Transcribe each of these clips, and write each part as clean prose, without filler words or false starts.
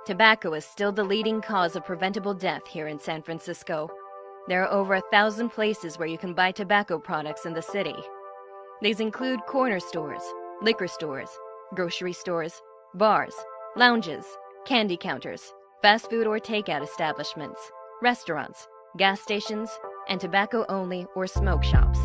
Tobacco is still the leading cause of preventable death here in San Francisco. There are over 1,000 places where you can buy tobacco products in the city. These include corner stores, liquor stores, grocery stores, bars, lounges, candy counters, fast food or takeout establishments, restaurants, gas stations, and tobacco-only or smoke shops.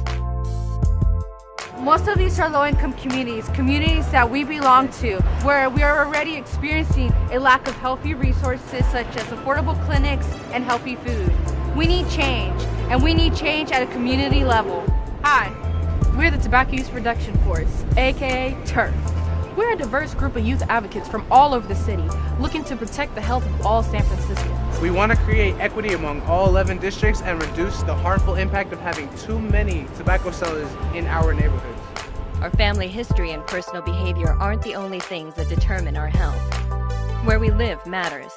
Most of these are low-income communities that we belong to, where we are already experiencing a lack of healthy resources such as affordable clinics and healthy food. We need change, and we need change at a community level. Hi, we're the Tobacco Use Reduction Force, aka TURF. We're a diverse group of youth advocates from all over the city, looking to protect the health of all San Franciscans. We want to create equity among all 11 districts and reduce the harmful impact of having too many tobacco sellers in our neighborhoods. Our family history and personal behavior aren't the only things that determine our health. Where we live matters.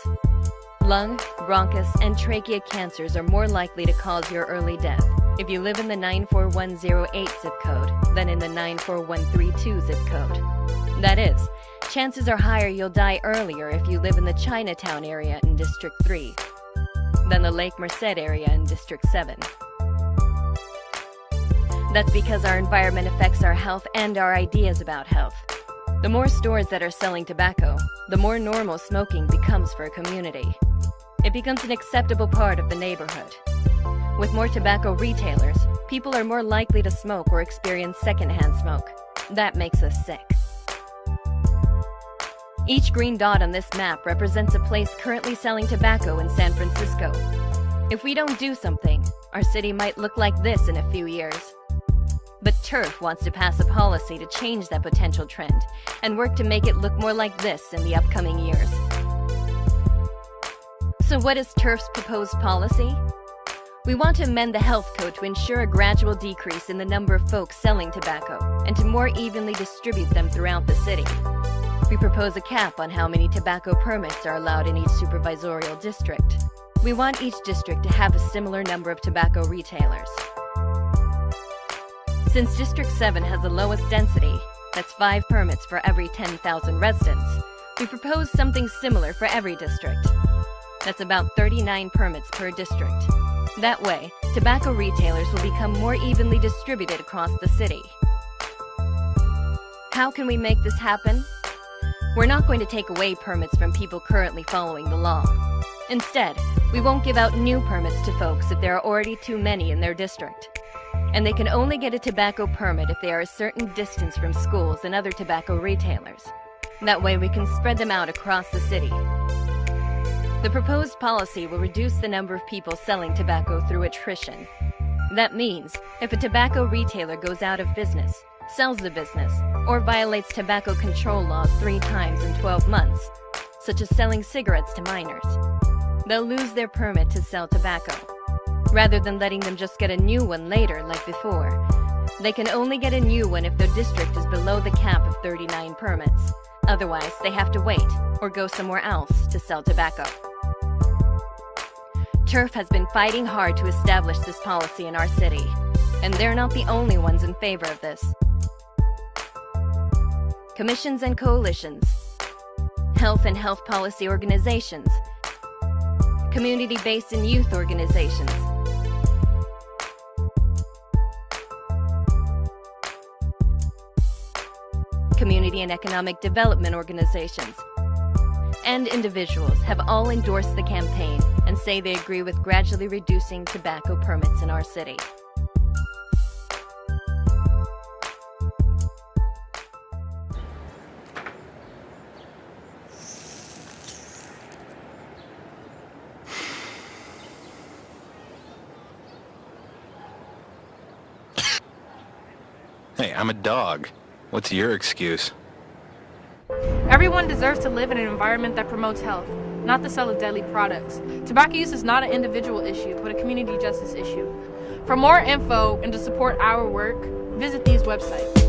Lung, bronchus, and trachea cancers are more likely to cause your early death if you live in the 94108 zip code than in the 94132 zip code. That is, chances are higher you'll die earlier if you live in the Chinatown area in District 3 than the Lake Merced area in District 7. That's because our environment affects our health and our ideas about health. The more stores that are selling tobacco, the more normal smoking becomes for a community. It becomes an acceptable part of the neighborhood. With more tobacco retailers, people are more likely to smoke or experience secondhand smoke. That makes us sick. Each green dot on this map represents a place currently selling tobacco in San Francisco. If we don't do something, our city might look like this in a few years. But TURF wants to pass a policy to change that potential trend and work to make it look more like this in the upcoming years. So what is TURF's proposed policy? We want to amend the health code to ensure a gradual decrease in the number of folks selling tobacco and to more evenly distribute them throughout the city. We propose a cap on how many tobacco permits are allowed in each supervisorial district. We want each district to have a similar number of tobacco retailers. Since District 7 has the lowest density, that's 5 permits for every 10,000 residents, we propose something similar for every district. That's about 39 permits per district. That way, tobacco retailers will become more evenly distributed across the city. How can we make this happen? We're not going to take away permits from people currently following the law. Instead, we won't give out new permits to folks if there are already too many in their district. And they can only get a tobacco permit if they are a certain distance from schools and other tobacco retailers. That way we can spread them out across the city. The proposed policy will reduce the number of people selling tobacco through attrition. That means if a tobacco retailer goes out of business, sells the business, or violates tobacco control laws 3 times in 12 months, such as selling cigarettes to minors, they'll lose their permit to sell tobacco. Rather than letting them just get a new one later like before, they can only get a new one if their district is below the cap of 39 permits. Otherwise, they have to wait or go somewhere else to sell tobacco. TURF has been fighting hard to establish this policy in our city, and they're not the only ones in favor of this. Commissions and coalitions, health and health policy organizations, community-based and youth organizations, community and economic development organizations, and individuals have all endorsed the campaign and say they agree with gradually reducing tobacco permits in our city. Hey, I'm a dog. What's your excuse? Everyone deserves to live in an environment that promotes health, not the sale of deadly products. Tobacco use is not an individual issue, but a community justice issue. For more info and to support our work, visit these websites.